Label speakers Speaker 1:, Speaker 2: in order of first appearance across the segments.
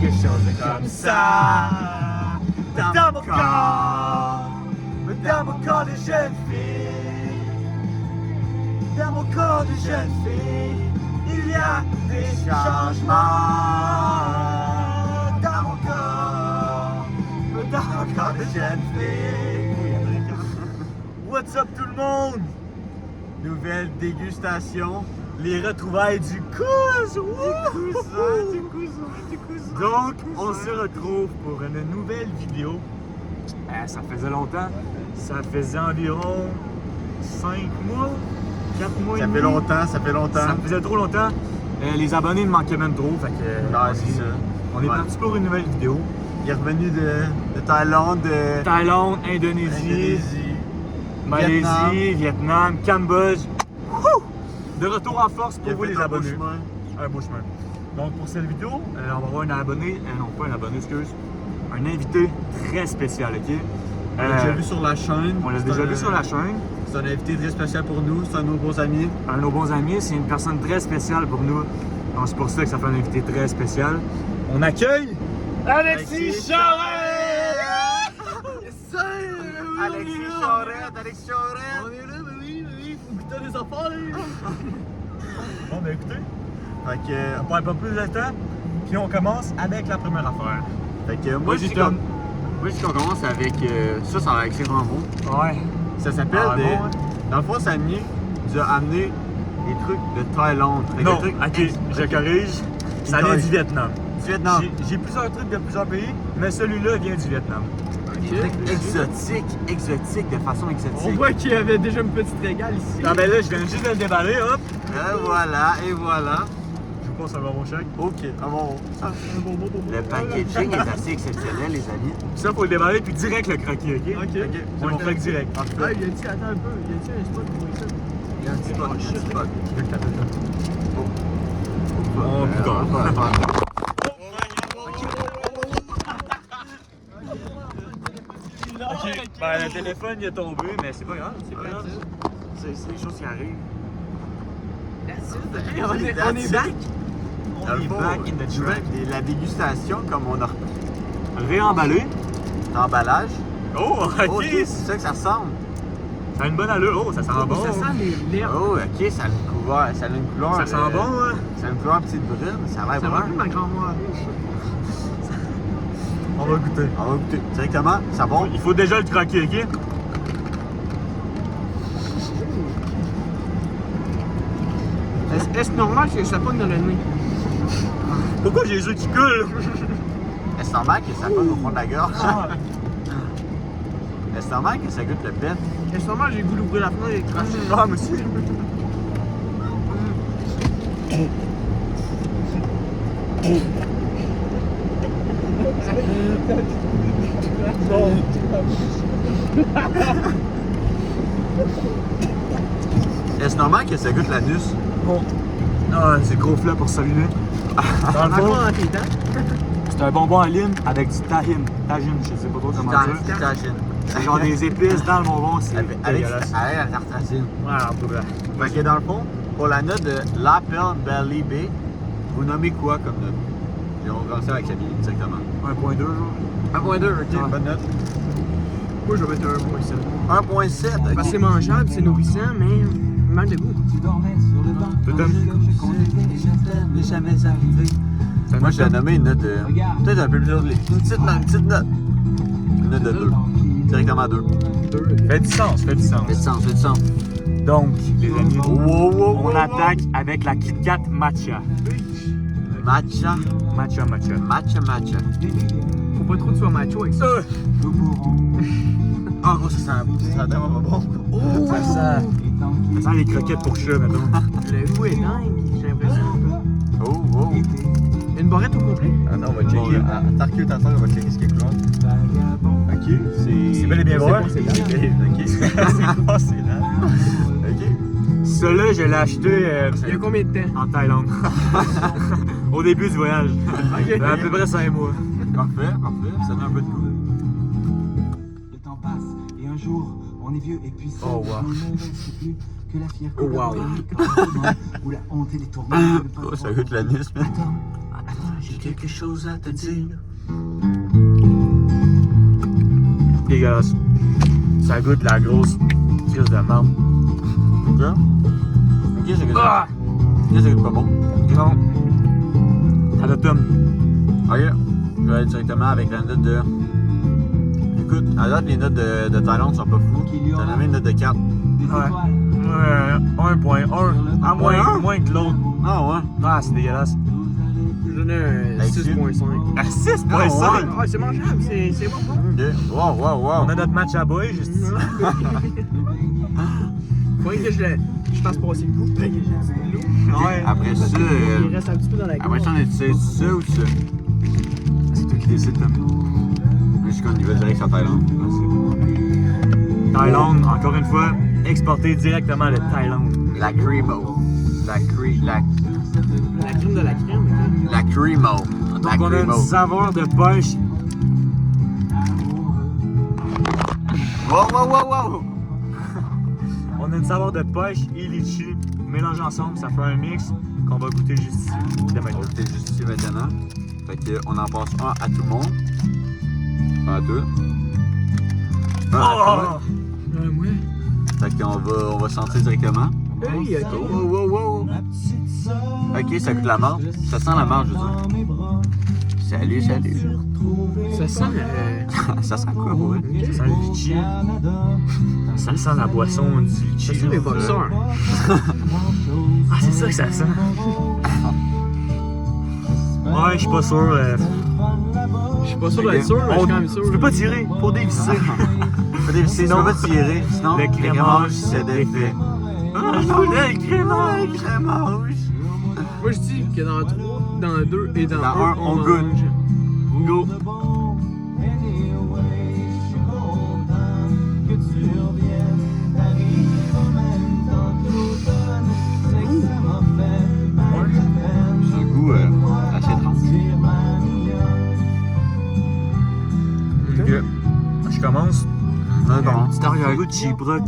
Speaker 1: quelque chose comme ça dans mon corps de jeune fille. Dans mon corps de jeune fille, il y a des changements. Dans mon corps de jeune fille. What's up tout le monde? Nouvelle dégustation. Les retrouvailles du cousin. Donc, on se retrouve pour une nouvelle vidéo. Ça faisait longtemps. Ça faisait environ 5 mois, 4 mois et demi.
Speaker 2: Ça fait longtemps.
Speaker 1: Ça faisait trop longtemps. Les abonnés me manquaient même trop. Fait que,
Speaker 2: c'est ça.
Speaker 1: On est parti pour une nouvelle vidéo.
Speaker 2: Il est revenu de Thaïlande,
Speaker 1: Indonésie, Malaisie, Vietnam, Cambodge. De retour en force pour vous les abonnés. Un beau chemin. Donc pour cette vidéo, on va avoir un abonné, non pas un abonné, excuse, un invité très spécial, ok?
Speaker 2: On l'a déjà vu sur la chaîne.
Speaker 1: On l'a déjà vu sur la chaîne.
Speaker 2: C'est un invité très spécial pour nous, c'est un de nos bons amis.
Speaker 1: Un de nos bons amis, c'est une personne très spéciale pour nous. Donc c'est pour ça que ça fait un invité très spécial. On accueille Alexis Charette!
Speaker 2: Alexis Charette!
Speaker 1: On est là, oui, faut goûter des affaires, là! Bon, ben écoutez, on perd pas plus de temps, puis on commence avec la première affaire.
Speaker 2: Fait que moi, je dis qu'on commence avec ça va être vraiment bon.
Speaker 1: Ouais.
Speaker 2: Ça s'appelle
Speaker 1: bon, hein?
Speaker 2: Dans le fond, Samy nous a amené des trucs de Thaïlande.
Speaker 1: Non, ok, je corrige. Ça vient du Vietnam.
Speaker 2: Du Vietnam.
Speaker 1: J'ai plusieurs trucs de plusieurs pays, mais celui-là vient du Vietnam.
Speaker 2: Des trucs exotiques, de façon exotique.
Speaker 3: On voit qu'il y avait déjà une petite régale ici.
Speaker 1: Non, ben là, je viens juste de le déballer, hop.
Speaker 2: Et voilà.
Speaker 1: Je vous passe un bonbon chèque.
Speaker 2: Ok, bon. Le packaging est assez exceptionnel, les amis.
Speaker 1: Ça, faut le déballer, puis direct le croquer, ok?
Speaker 3: Ok.
Speaker 1: On le croque direct.
Speaker 3: Ah, attends un peu. Y a-t-il un spot pour ça?
Speaker 2: Il y a un petit spot.
Speaker 1: Oh, putain. Ok, ben le téléphone il est tombé, mais c'est pas grave, c'est pas grave.
Speaker 2: C'est des choses qui arrivent.
Speaker 3: On est back.
Speaker 1: On est back in the track.
Speaker 2: La dégustation, comme on a repris.
Speaker 1: Réemballé.
Speaker 2: L'emballage.
Speaker 1: Oh, ok.
Speaker 2: Ok, c'est ça que ça ressemble.
Speaker 1: Ça a une bonne allure. Oh, ça sent bon.
Speaker 3: Ça sent l'herbe.
Speaker 2: Oh, ok, ça a une couleur. Ça
Speaker 1: sent bon, hein?
Speaker 2: Ça a une couleur petite brune, ça a l'air
Speaker 3: Ça
Speaker 2: bon.
Speaker 3: va plus ma grand-mère.
Speaker 1: On va goûter.
Speaker 2: On va goûter directement, ça bon?
Speaker 1: Il faut déjà le croquer, ok?
Speaker 3: Est-ce normal que ça pogne dans le nez?
Speaker 1: Pourquoi j'ai les yeux qui coulent?
Speaker 2: Est-ce normal que ça colle au fond de la gorge?
Speaker 1: Ah.
Speaker 2: Est-ce normal que ça goûte le pet?
Speaker 3: Est-ce normal j'ai le goût d'ouvrir la fenêtre et de cracher?
Speaker 1: Ah, monsieur.
Speaker 2: Est-ce normal que ça goûte l'anus?
Speaker 1: Bon. Ah, c'est gros flop pour celui-là. Dans le fond,
Speaker 3: Dans tes dents?
Speaker 1: c'est un bonbon à lime avec du tahine. Tahine, je sais pas trop comment dire. C'est genre des épices dans le bonbon, c'est
Speaker 2: Avec
Speaker 1: dégueulasse.
Speaker 2: la tartrazine.
Speaker 1: Ouais, en tout cas.
Speaker 2: Fait que dans le fond, pour la note de l'Apple Belly Bay, vous nommez quoi comme note? Et on va commencer avec Camille, exactement.
Speaker 1: 1.2 genre.
Speaker 2: 1.2, ok,
Speaker 1: Ouais.
Speaker 2: bonne note.
Speaker 3: Moi je vais mettre un 1.7.
Speaker 2: 1.7, ok.
Speaker 3: Parce que c'est mangeable, c'est nourrissant, mais mal de goût.
Speaker 1: Tu t'aimes?
Speaker 2: n'est jamais arrivé. Moi, je l'ai nommé une note de... Peut-être un peu plus haute. Une petite note. Une note de 2. Directement 2.
Speaker 1: Fait du sens, fait du sens.
Speaker 2: Fait de sens.
Speaker 1: Donc, les amis,
Speaker 2: Wow,
Speaker 1: on attaque avec la Kit Kat Matcha.
Speaker 2: Matcha.
Speaker 1: Matcha.
Speaker 3: Faut pas trop que tu sois macho avec ça.
Speaker 2: Ah, gros, ça sent tellement pas bon.
Speaker 3: Oh!
Speaker 1: Ça sent les croquettes pour chat, mettons.
Speaker 3: Le goût est dingue, j'ai l'impression.
Speaker 2: Oh.
Speaker 3: Une barrette au complet?
Speaker 2: Attends, on va checker. Tarkio, t'attends, on va checker ce qu'il y a couleur. Ok,
Speaker 1: C'est bel et bien vrai.
Speaker 2: C'est bon, ok.
Speaker 1: C'est quoi, c'est là?
Speaker 2: Ok.
Speaker 1: Celui-là, je l'ai acheté
Speaker 3: Il y a combien de temps?
Speaker 1: en Thaïlande. Au début du voyage.
Speaker 3: Ok.
Speaker 1: À peu près 5 mois.
Speaker 2: Parfait. Ça donne un peu de goût.
Speaker 4: Le temps passe et un jour on est vieux et puis ça
Speaker 1: Oh, wow.
Speaker 4: ne reste plus que la fière
Speaker 1: Oh, wow.
Speaker 4: où la honte et les tourments.
Speaker 2: Oh, ça goûte l'anus, man.
Speaker 4: Attends,
Speaker 2: J'ai quelque chose à te dire.
Speaker 1: Dégueulasse. Ça goûte la grosse crise de marde.
Speaker 2: Ok, c'est que ça.
Speaker 1: Ah!
Speaker 2: Ok, ça goûte pas bon.
Speaker 1: Non. Ça l'automne.
Speaker 2: Ok, je vais aller directement avec la note de. Écoute, à date, les notes de Thaïlande sont pas fous. T'en as mis une note de 4.
Speaker 1: Ouais. 1.1. Ah, moins que l'autre.
Speaker 2: Ah ouais?
Speaker 1: Ah, c'est dégueulasse.
Speaker 3: Je donnais un
Speaker 2: Avec
Speaker 3: 6.5.
Speaker 1: À 6.5.
Speaker 2: Ah, ouais.
Speaker 3: Ah, c'est mangeable, c'est bon.
Speaker 2: Ok, wow.
Speaker 1: On a notre match à boy, juste ici.
Speaker 3: Faut que je fasse passer le goût.
Speaker 2: Ok,
Speaker 1: Ouais.
Speaker 2: après ça,
Speaker 3: Il reste un petit peu dans la
Speaker 2: après
Speaker 3: gorge.
Speaker 2: ça, on est ça ou ça? C'est toi qui décides, Tom. Je suis comme, il va direct sur Thaïlande.
Speaker 1: Thaïlande, encore une fois, exporté directement de Thaïlande.
Speaker 2: La Cremo. La
Speaker 3: La crème de la crème.
Speaker 2: La Cremo.
Speaker 1: Donc on a une saveur de pêche.
Speaker 2: Wow!
Speaker 1: On a une saveur de pêche et litchi mélangés ensemble, ça fait un mix qu'on va goûter juste ici.
Speaker 2: On va goûter juste ici maintenant. Fait qu'on en passe un à tout le monde. Un à deux. Un à toi.
Speaker 3: Ouais.
Speaker 2: Fait qu'on va sentir directement.
Speaker 3: Hey, ok.
Speaker 2: Wow. Ok, ça goûte la marde. Ça sent la marde, je veux dire. Salut.
Speaker 3: Ça sent.
Speaker 2: Ça sent quoi, pour vrai?
Speaker 1: Ça sent le litchi. Ça sent la boisson du litchi.
Speaker 3: Ça sent les boxeurs.
Speaker 1: Ah, c'est ça que ça sent. Ouais, je suis pas sûr.
Speaker 3: Je suis pas sûr d'être sûr, mais je suis quand même sûr.
Speaker 1: Tu peux pas tirer, faut dévisser.
Speaker 2: Sinon, on va tirer. Sinon,
Speaker 1: le crémage
Speaker 2: c'est défait.
Speaker 1: Ah, je voulais le crémage.
Speaker 2: Le crémage.
Speaker 3: Moi, je dis que dans 3, dans 2 et dans
Speaker 2: Dans
Speaker 3: 1,
Speaker 2: un, on goûte.
Speaker 1: Go.
Speaker 2: C'est un goût assez étrange.
Speaker 1: Ok. Je commence.
Speaker 2: Non, non.
Speaker 1: Petit arrière-goût de chibroc.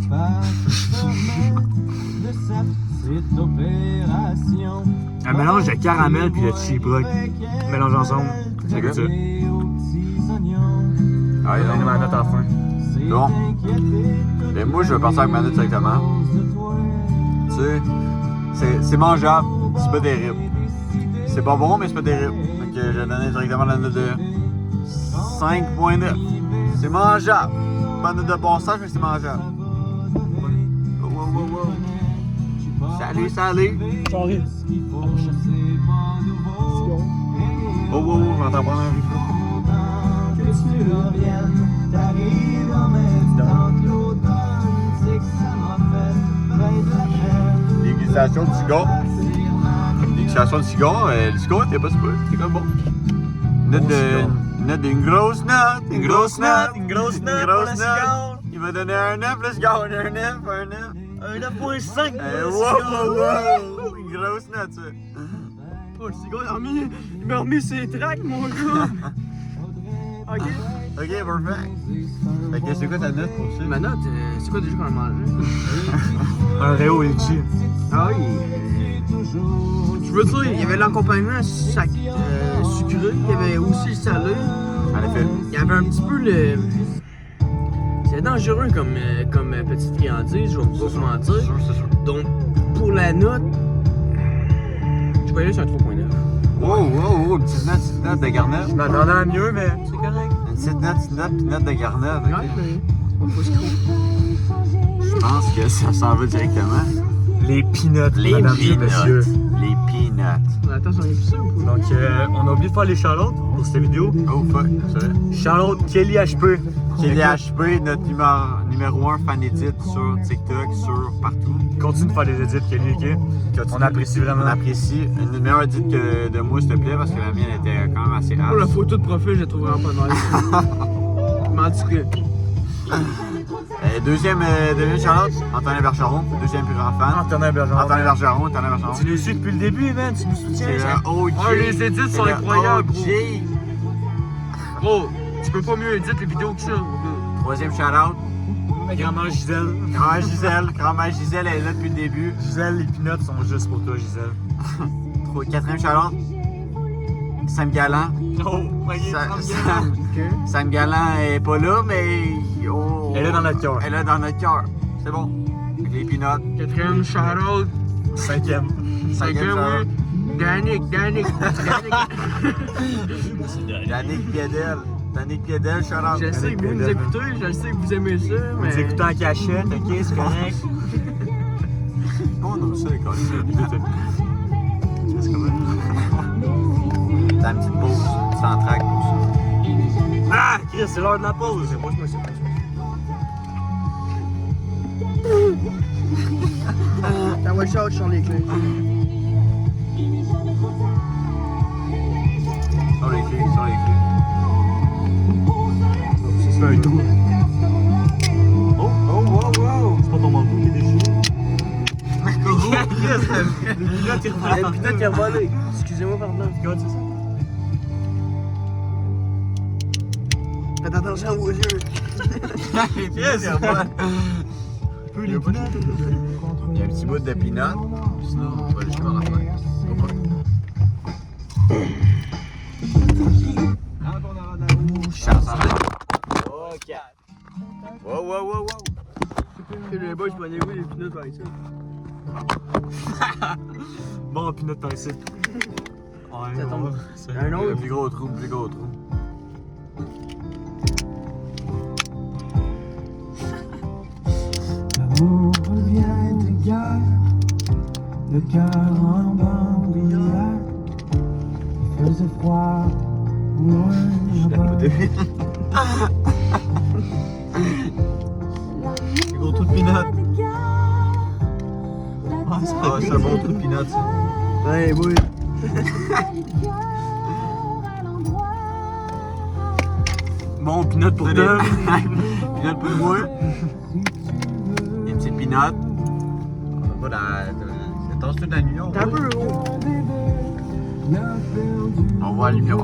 Speaker 1: Un mélange de caramel puis de chibroc. Mélange ensemble. Ça goûte ça.
Speaker 2: Ah,
Speaker 1: Je vais donner ma note à la fin.
Speaker 2: Bon. Et moi, je vais partir avec ma note directement. Tu sais, c'est mangeable, c'est pas terrible. C'est pas bon, mais c'est pas terrible. Donc, je vais donner directement la note de 5.9. C'est mangeable. Pas une note de passage, mais c'est mangeable. Wow. Salut.
Speaker 1: Sorry.
Speaker 2: Oh, je m'entends pas. Dégustation de cigare. Dégustation de cigare. Le cigare était pas super. C'était comme bon. Une grosse note.
Speaker 1: Une grosse note pour le cigare.
Speaker 2: Il m'a donné un 9, le cigare. Un 9.
Speaker 1: Un 9.5 pour le
Speaker 2: Wow.
Speaker 1: cigare.
Speaker 2: Une grosse note, ça.
Speaker 3: Oh, le cigare, il m'a remis ses tracks, mon gars. Ok.
Speaker 2: Ok, perfect. Fait que c'est quoi ta note pour ça?
Speaker 3: Ma note, c'est quoi déjà qu'on a mangé?
Speaker 1: Un Réo litchi.
Speaker 3: Ah oui. Je veux dire, il y avait l'accompagnement sucré, il y avait aussi le salé.
Speaker 2: En effet.
Speaker 3: Il y avait un petit peu le. C'est dangereux comme petite friandise, je vais pas vous mentir.
Speaker 2: C'est sûr.
Speaker 3: Donc, pour la note, je peux aller sur un 3.9.
Speaker 2: Wow, une petite note de garnette.
Speaker 1: Je m'attendais à mieux, mais c'est correct.
Speaker 2: Une petite note de garnette. Ok.
Speaker 3: Ouais, mais. Faut se croire.
Speaker 2: Je pense que ça s'en va directement.
Speaker 1: Les peanuts,
Speaker 2: Les
Speaker 1: mesdames et
Speaker 2: peanuts.
Speaker 1: messieurs.
Speaker 2: Les peanuts.
Speaker 3: Attends, j'en ai plus ça ou pas?
Speaker 1: Donc, on a oublié de faire les shout-outs pour cette vidéo.
Speaker 2: Oh fuck, c'est vrai.
Speaker 1: Shout-out Kelly HP.
Speaker 2: Kelly HP, notre numéro 1 fan edit sur TikTok, sur partout.
Speaker 1: Continue de faire des edits, Kelly, ok? On apprécie vraiment.
Speaker 2: On apprécie. Une meilleure edit que de moi, s'il te plaît, parce que la mienne était quand même assez
Speaker 3: Pour la
Speaker 2: hache.
Speaker 3: photo de profil, je la trouve vraiment pas nice. Mais en tout cas.
Speaker 2: Deuxième shout-out, Antonin Bergeron, deuxième plus grand fan.
Speaker 1: Antonin Bergeron.
Speaker 2: Antonin Bergeron.
Speaker 1: Tu nous suis depuis le début, man. Tu nous soutiens.
Speaker 2: C'est le OG.
Speaker 1: Ah, les edits sont
Speaker 2: C'est le
Speaker 1: incroyables,
Speaker 2: OG.
Speaker 3: Gros, tu peux pas mieux éditer les vidéos que ça.
Speaker 2: Troisième shout-out,
Speaker 1: Grand-mère Gisèle.
Speaker 2: Grand-mère Gisèle, elle est là depuis le début.
Speaker 1: Gisèle, les peanuts sont juste pour toi, Gisèle.
Speaker 2: Quatrième shout-out, Sam Galland.
Speaker 1: Oh, voyez,
Speaker 2: Sam Galland est pas là, mais. Oh,
Speaker 1: elle est dans notre cœur.
Speaker 2: Elle est dans notre cœur. C'est bon. Avec les peanuts.
Speaker 3: Quatrième, shout-out.
Speaker 1: Cinquième.
Speaker 3: Cinquième, oui. Danick.
Speaker 2: Yannick Piedel. Yannick Piedel, shout out.
Speaker 3: Je sais que vous nous écoutez, je sais que vous aimez ça, mais...
Speaker 1: Vous écoutez en cachette, ok, c'est correct.
Speaker 2: On aime ça, les colis.
Speaker 1: C'est comme
Speaker 2: T'as une petite pause, sans track pour ça.
Speaker 1: Ah, Chris, c'est l'heure de la pause. Moi, je me suis
Speaker 3: T'as watch out sur les clés.
Speaker 2: Sur les clés.
Speaker 1: C'est un trou. Oh, c'est pas ton manteau qui est déchiré. Les pilotes, ils revolent.
Speaker 3: Le pilote qui a volé. Excusez-moi, pardon.
Speaker 1: Regarde, c'est ça.
Speaker 3: Faites attention aux yeux.
Speaker 2: Yes, il y a pas Il y a un petit bout de peanut. Sinon, on va aller jusqu'à la fin. Chasse en
Speaker 3: Ok.
Speaker 2: Wow.
Speaker 3: Les boys, prenez-vous les pinottes avec ça.
Speaker 1: Bon, pinot par ici. Ouais,
Speaker 3: Ça tombe.
Speaker 1: c'est
Speaker 3: Un autre.
Speaker 2: Plus gros trou.
Speaker 4: L'amour revient de gare, le cœur en bandoulière. Il faisait froid, loin là-bas.
Speaker 2: Plus gros trou de peanut. C'est un bon trou de peanut, ça.
Speaker 3: Ouais, oui.
Speaker 1: Bon, pinot pour deux.
Speaker 2: Peanut pour moi. Une petite peanut. On va c'est tasse toute la nuit.
Speaker 3: T'as un peu haut.
Speaker 2: On voit la lumière.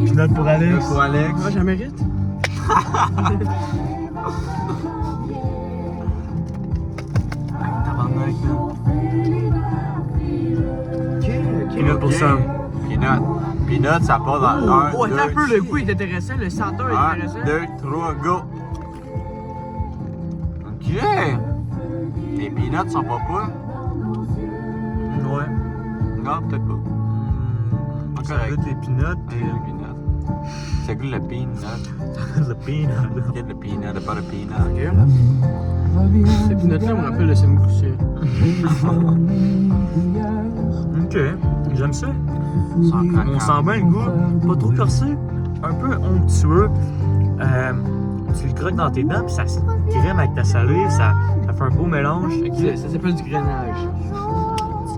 Speaker 1: Pinot pour Alex.
Speaker 2: Pour Alex.
Speaker 3: Moi, j'en mérite.
Speaker 1: Tabarnak, man.
Speaker 3: Ok.
Speaker 1: Pinot pour Sam.
Speaker 2: Peanut, ça part dans
Speaker 3: Oh,
Speaker 2: 1,
Speaker 3: attends un
Speaker 2: 2,
Speaker 3: peu, le goût est intéressant, le senteur est
Speaker 2: 1,
Speaker 3: intéressant.
Speaker 2: 2, 3, go! Ok! Les peanuts sont pas pas?
Speaker 1: Ouais.
Speaker 2: Non, peut-être pas.
Speaker 1: Ça
Speaker 2: Correct.
Speaker 1: goûte les pinottes.
Speaker 2: Les peanuts. Ça goûte le peanut.
Speaker 1: Le peanut.
Speaker 2: Get the peanut, pas le peanut.
Speaker 3: Ces pinottes-là me rappellent le Saint-Michel.
Speaker 1: Ok, j'aime ça.
Speaker 2: Sans
Speaker 1: On
Speaker 2: craquant.
Speaker 1: sent bien le goût, pas trop corsé, un peu onctueux. Tu le croques dans tes dents, puis ça se crème avec ta salive, ça fait un beau mélange.
Speaker 3: Ça s'appelle du grainage.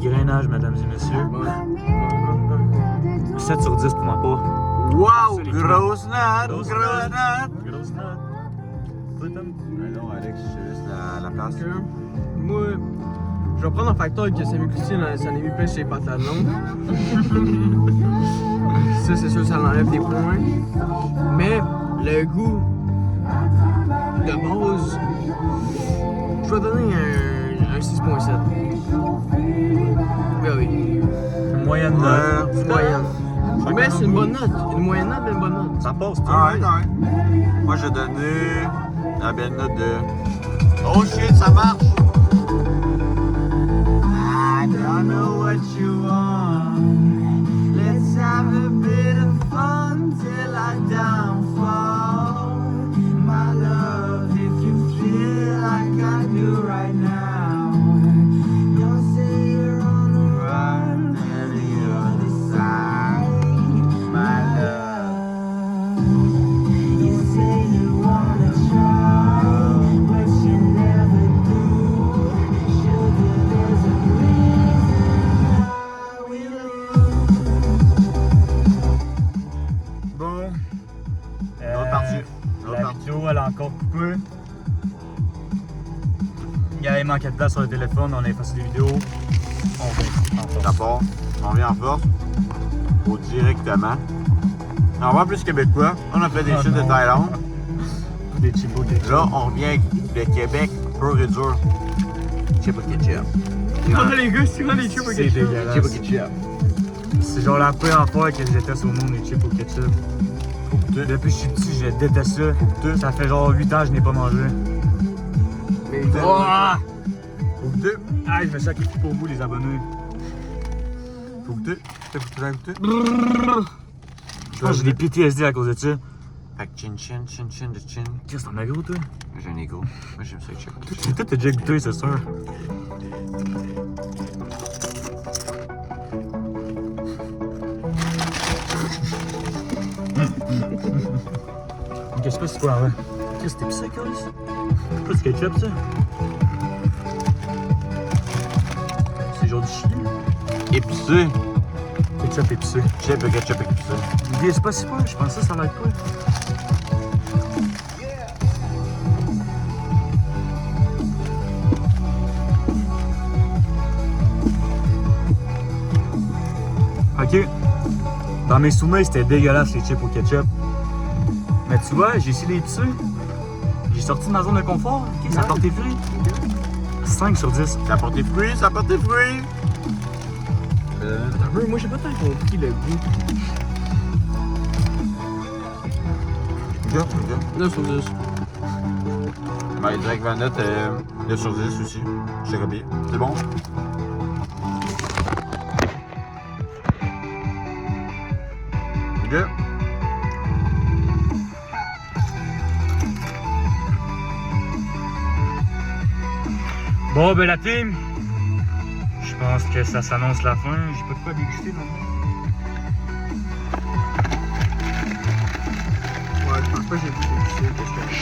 Speaker 1: Petit grainage, mesdames et messieurs. 7 sur 10 pour ma part.
Speaker 2: Wow!
Speaker 1: Ça, les
Speaker 2: Grosse note!
Speaker 1: Grosse
Speaker 2: Grosse note!
Speaker 1: Grosse note. Toi, Tom?
Speaker 2: Non, Alex, je te laisse la place.
Speaker 3: Donc, moi, je vais prendre un facteur que Saint-Michel, ça en a mis plein sur les pantalons. Ça, c'est sûr, ça l'enlève des points. Mais le goût de base, je vais donner un 6.7. Ben oui,
Speaker 1: Une moyenne note.
Speaker 3: une moyenne. Mais c'est une bonne note. Une moyenne note, mais une bonne note.
Speaker 1: Ça passe, toi.
Speaker 2: Alright. Moi, je vais donner la belle note de. Oh shit, ça marche! I don't know what you want. Let's have a bit of fun till I downfall. My love, if you feel like I do right now, don't say you're on the run and the other side. My love, you say you wanna try, but you never do. Sugar, there's a reason why we lose.
Speaker 1: Bon.
Speaker 2: L'autre partie. L'autre
Speaker 1: La
Speaker 2: partie.
Speaker 1: vidéo, elle a encore coupé. Il manquait de place sur le téléphone, on a effacé des vidéos. On va en force.
Speaker 2: D'abord, on vient en force. Ou directement. On va plus québécois. On a fait des
Speaker 1: Oh
Speaker 2: chutes de
Speaker 1: non.
Speaker 2: Thaïlande.
Speaker 1: Des chibos ketchup.
Speaker 2: Là, on revient avec le Québec pur et dur. Chip ketchup.
Speaker 3: Oh les gars, c'est quoi les chips au
Speaker 1: C'est
Speaker 3: ketchup?
Speaker 1: dégueulasse.
Speaker 2: Chip ketchup.
Speaker 1: C'est genre la première fois que je déteste au monde les chips au ketchup. Depuis que je suis petit, je déteste ça. Ça fait genre 8 ans que je n'ai pas mangé.
Speaker 3: Mais
Speaker 1: Oh!
Speaker 2: Faut goûter.
Speaker 1: Ah, je me sacrifie pour vous, les abonnés.
Speaker 2: Faut goûter. Faut goûter.
Speaker 1: Je pense que j'ai des PTSD à cause de ça.
Speaker 2: Fait que chin.
Speaker 1: Qu'est-ce que t'en as gros, toi?
Speaker 2: J'ai un ego. Moi, j'aime ça que chip.
Speaker 1: Toi, t'as déjà goûté, c'est sûr. Qu'est-ce que c'est quoi, ouais? Qu'est-ce que c'est épicé, Chris? C'est pas du ketchup, ça? C'est genre du chili.
Speaker 2: Épicé.
Speaker 1: Ketchup épicé.
Speaker 2: Chip et ketchup épicé.
Speaker 1: L'idée, c'est pas si peur, je pensais que ça allait être quoi? Ok. Dans mes souvenirs, c'était dégueulasse les chips au ketchup. Mais tu vois, j'ai essayé les épicés. J'ai sorti de ma zone de confort. Ok, ça porte tes fruits. 5 sur 10.
Speaker 2: Ça apporte des fruits, ça apporte des fruits.
Speaker 3: Un peu, moi j'ai pas tant compris le goût.
Speaker 2: Regarde.
Speaker 3: 9 sur 10.
Speaker 2: Ben, il dirait que Vanette est 9 sur 10 aussi. Je sais copié. C'est bon? Ok.
Speaker 1: Bon, ben la team, je pense que ça s'annonce la fin. J'ai pas de quoi déguster non plus.
Speaker 3: Ouais, je pense pas que j'ai goûté que je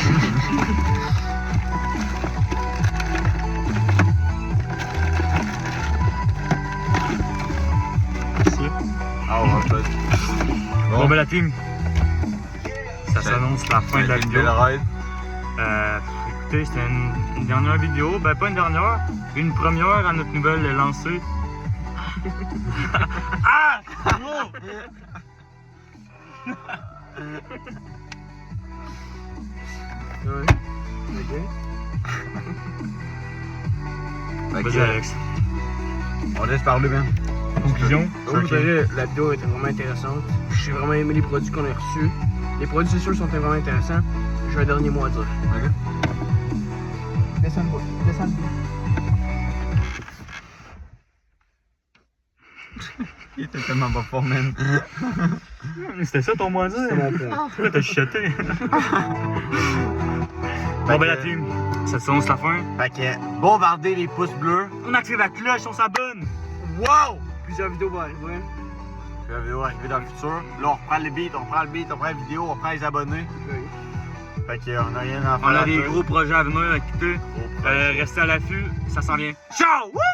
Speaker 2: Ah ouais, peut-être.
Speaker 1: Bon, ben la team, ça s'annonce la fin de la vidéo. Écoutez, c'était une dernière vidéo. Ben, pas une dernière, une première à notre nouvelle lancée. Ah! Gros!
Speaker 3: Ouais. Ok.
Speaker 1: Vas-y, Alex.
Speaker 2: On laisse parler, man.
Speaker 1: Conclusion.
Speaker 3: Au total, la vidéo était vraiment intéressante. J'ai vraiment aimé les produits qu'on a reçus. Les produits, c'est sûr, sont vraiment intéressants. J'ai un dernier mot à dire.
Speaker 2: Ok.
Speaker 3: Descends le bout.
Speaker 2: Il était tellement pas fort, man.
Speaker 1: C'était ça ton mot à dire?
Speaker 3: C'est mon point.
Speaker 1: Pourquoi t'as chuchoté? Bon, ben la team, ça s'annonce la fin.
Speaker 2: Fait que, bombardez les pouces bleus.
Speaker 1: On active la cloche, on s'abonne.
Speaker 2: Wow!
Speaker 3: Plusieurs vidéos vont arriver.
Speaker 2: Puis la vidéo va arriver dans le futur. Là, on reprend le beat, on reprend la vidéo, on reprend les abonnés. Fait qu'on a rien à faire.
Speaker 1: On a
Speaker 2: à
Speaker 1: des
Speaker 2: dire.
Speaker 1: gros projets à venir, écoutez.
Speaker 2: Gros projet.
Speaker 1: Restez à l'affût, ça s'en vient. Ciao! Wouh!